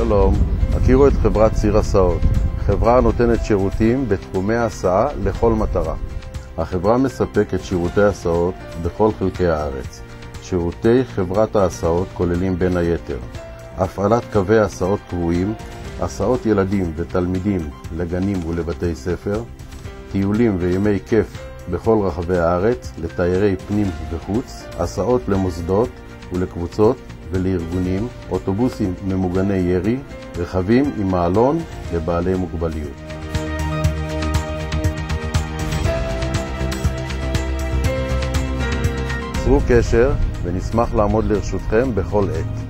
שלום, הכירו את חברת ציר הסעות. חברה נותנת שירותים בתחומי הסעה לכל מטרה. החברה מספקת שירותי הסעות בכל חלקי הארץ. שירותי חברת ההסעות כוללים בין היתר הפעלת קווי הסעות קבועים, הסעות ילדים ותלמידים לגנים ולבתי ספר, טיולים וימי כיף בכל רחבי הארץ לתיירי פנים וחוץ, הסעות למוסדות ולקבוצות ולארגונים, אוטובוסים ממוגני ירי, רכבים עם מעלון לבעלי מוגבליות. צרו קשר ונשמח לעמוד לרשותכם בכל עת.